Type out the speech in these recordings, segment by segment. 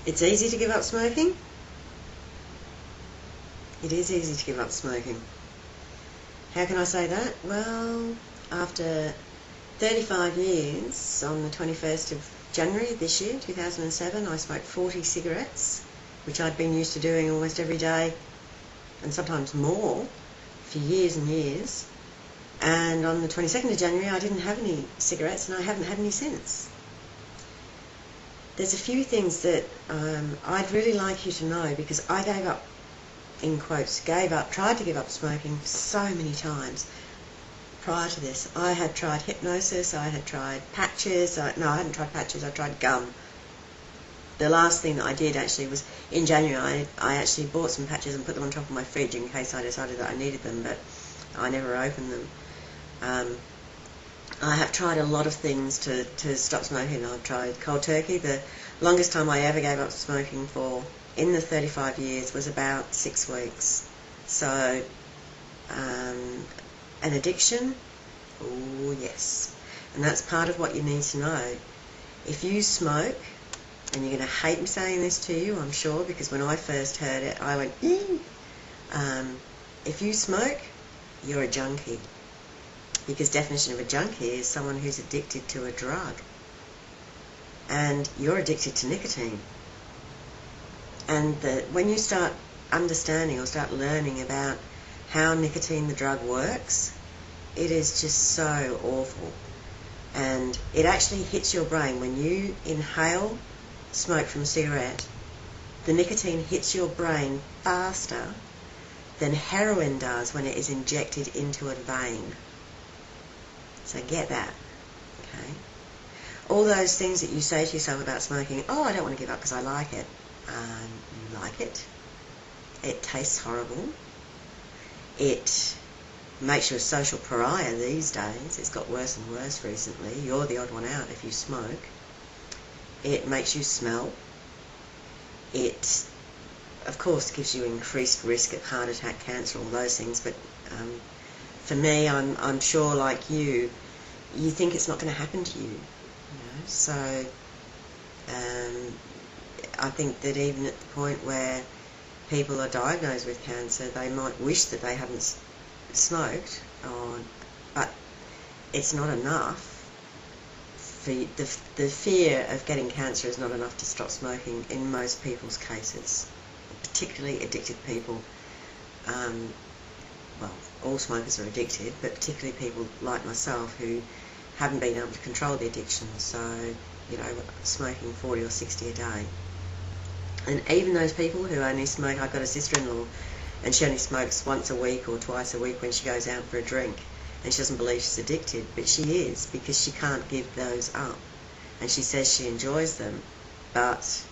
It's easy to give up smoking. It is easy to give up smoking. How can I say that? Well, after 35 years, on the 21st of January this year, 2007, I smoked 40 cigarettes, which I'd been used to doing almost every day, and sometimes more, for years and years. And on the 22nd of January, I didn't have any cigarettes, and I haven't had any since. There's a few things that I'd really like you to know, because I gave up, in quotes, tried to give up smoking so many times. Prior to this, I had tried hypnosis, I had tried patches. No, I hadn't tried patches, I tried gum. The last thing that I did actually was in January. I actually bought some patches and put them on top of my fridge in case I decided that I needed them, but I never opened them. I have tried a lot of things to stop smoking. I've tried cold turkey. The longest time I ever gave up smoking for, in the 35 years, was about 6 weeks. So, an addiction? Oh yes. And that's part of what you need to know. If you smoke, and you're going to hate me saying this to you, I'm sure, because when I first heard it, I went, eee! If you smoke, you're a junkie. Because definition of a junkie is someone who's addicted to a drug. And you're addicted to nicotine. And when you start understanding or start learning about how nicotine, the drug, works, it is just so awful. And it actually hits your brain. When you inhale smoke from a cigarette, the nicotine hits your brain faster than heroin does when it is injected into a vein. So get that, okay? All those things that you say to yourself about smoking, oh, I don't want to give up because I like it. You like it. It tastes horrible. It makes you a social pariah these days. It's got worse and worse recently. You're the odd one out if you smoke. It makes you smell. It, of course, gives you increased risk of heart attack, cancer, all those things, but for me, I'm sure, like you think it's not going to happen to you, So, I think that even at the point where people are diagnosed with cancer, they might wish that they hadn't smoked, but it's not enough. The fear of getting cancer is not enough to stop smoking in most people's cases, particularly addicted people. Well, all smokers are addicted, but particularly people like myself who haven't been able to control the addiction, so, smoking 40 or 60 a day. And even those people who only smoke, I've got a sister-in-law, and she only smokes once a week or twice a week when she goes out for a drink, and she doesn't believe she's addicted, but she is, because she can't give those up. And she says she enjoys them, but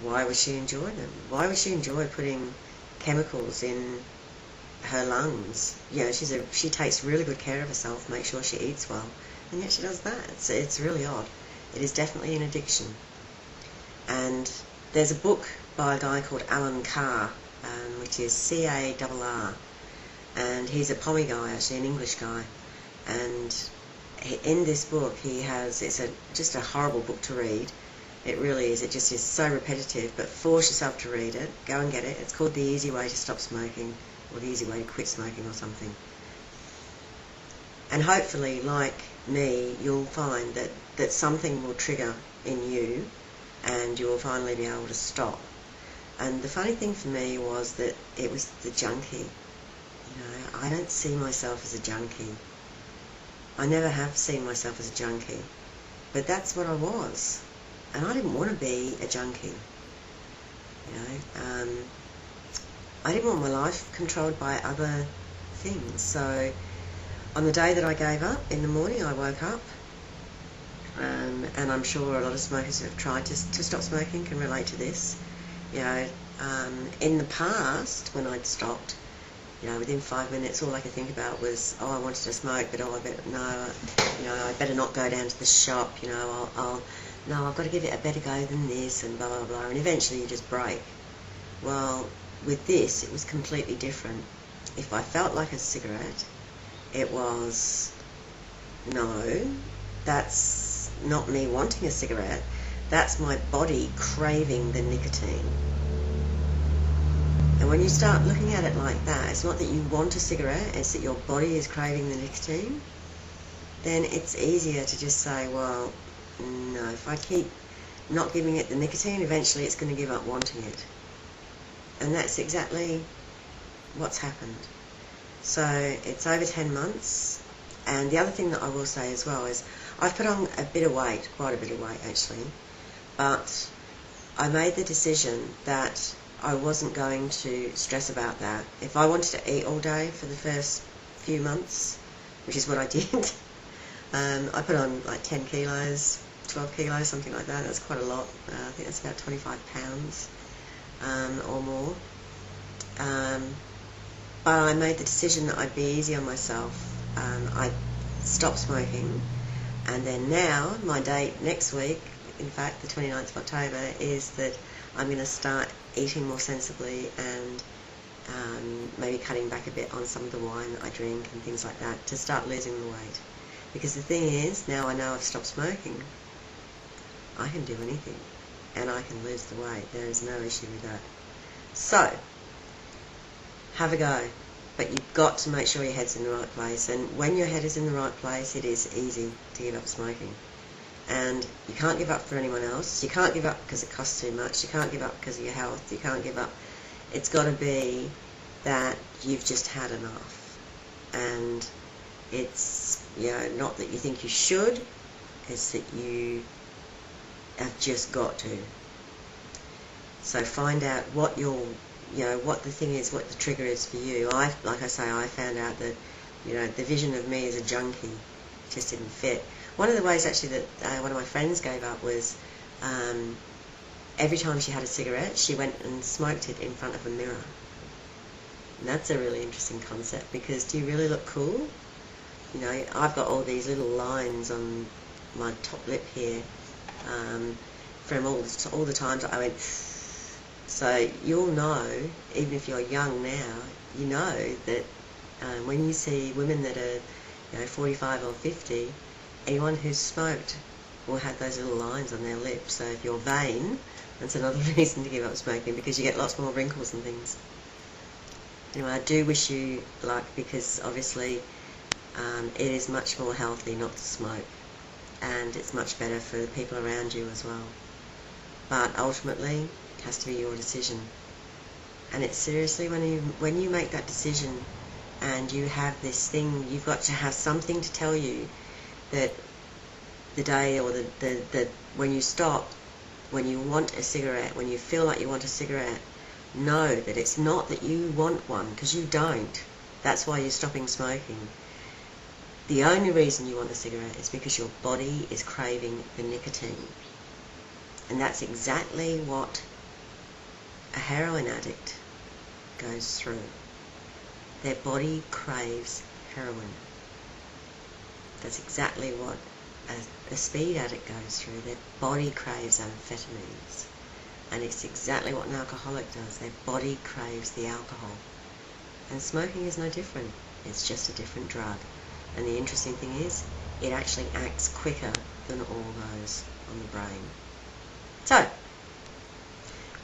why would she enjoy them? Why would she enjoy putting chemicals in her lungs? She takes really good care of herself, makes sure she eats well, and yet she does that. It's really odd. It is definitely an addiction. And there's a book by a guy called Alan Carr, which is C-A-R-R, and he's a Pommy guy, actually, an English guy. And in this book, it's just a horrible book to read. It really is. It just is so repetitive, but force yourself to read it. Go and get it. It's called The Easy Way to Stop Smoking, or The Easy Way to Quit Smoking, or something. And hopefully, like me, you'll find that something will trigger in you, and you'll finally be able to stop. And the funny thing for me was that it was the junkie. I don't see myself as a junkie. I never have seen myself as a junkie. But that's what I was. And I didn't want to be a junkie. I didn't want my life controlled by other things. So on the day that I gave up, in the morning I woke up, and I'm sure a lot of smokers who have tried to stop smoking can relate to this. In the past, when I'd stopped, within 5 minutes, all I could think about was, oh, I wanted to smoke, but I better not go down to the shop. I've got to give it a better go than this, and blah blah blah. And eventually, you just break. Well, with this, it was completely different. If I felt like a cigarette, it was, no, that's not me wanting a cigarette. That's my body craving the nicotine. And when you start looking at it like that, it's not that you want a cigarette, it's that your body is craving the nicotine, then it's easier to just say, well, no, if I keep not giving it the nicotine, eventually it's going to give up wanting it. And that's exactly what's happened. So it's over 10 months. And the other thing that I will say as well is I've put on a bit of weight, quite a bit of weight actually, but I made the decision that I wasn't going to stress about that. If I wanted to eat all day for the first few months, which is what I did, I put on like 10 kilos, 12 kilos, something like that. That's quite a lot. I think that's about 25 pounds or more. But I made the decision that I'd be easy on myself. I stopped smoking, and then now, my date next week, in fact the 29th of October, is that I'm going to start eating more sensibly and maybe cutting back a bit on some of the wine that I drink and things like that to start losing the weight. Because the thing is, now I know I've stopped smoking, I can do anything and I can lose the weight. There is no issue with that. So, have a go. But you've got to make sure your head's in the right place. And when your head is in the right place, it is easy to give up smoking. And you can't give up for anyone else. You can't give up because it costs too much. You can't give up because of your health. You can't give up. It's got to be that you've just had enough. And it's, you know, not that you think you should. It's that you have just got to. So find out what your, you know, what the thing is, what the trigger is for you. Like I say, I found out that, you know, the vision of me as a junkie just didn't fit. One of the ways actually that one of my friends gave up was every time she had a cigarette, she went and smoked it in front of a mirror. And that's a really interesting concept, because do you really look cool? You know, I've got all these little lines on my top lip here from all the times I went. So you'll know, even if you're young now, you know that when you see women that are, you know, 45 or 50, anyone who's smoked will have those little lines on their lips. So if you're vain, that's another reason to give up smoking, because you get lots more wrinkles and things. Anyway, I do wish you luck, because obviously it is much more healthy not to smoke, and it's much better for the people around you as well. But ultimately, it has to be your decision. And it's seriously, when you make that decision and you have this thing, you've got to have something to tell you that the day or the when you stop, when you want a cigarette, when you feel like you want a cigarette, know that it's not that you want one, because you don't. That's why you're stopping smoking. The only reason you want a cigarette is because your body is craving the nicotine. And that's exactly what a heroin addict goes through. Their body craves heroin. That's exactly what a speed addict goes through. Their body craves amphetamines. And it's exactly what an alcoholic does. Their body craves the alcohol. And smoking is no different. It's just a different drug. And the interesting thing is, it actually acts quicker than all those on the brain. So,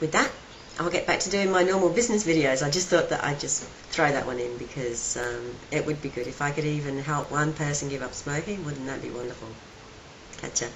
with that, I'll get back to doing my normal business videos. I just thought that I'd just throw that one in, because it would be good if I could even help one person give up smoking. Wouldn't that be wonderful? Catch ya.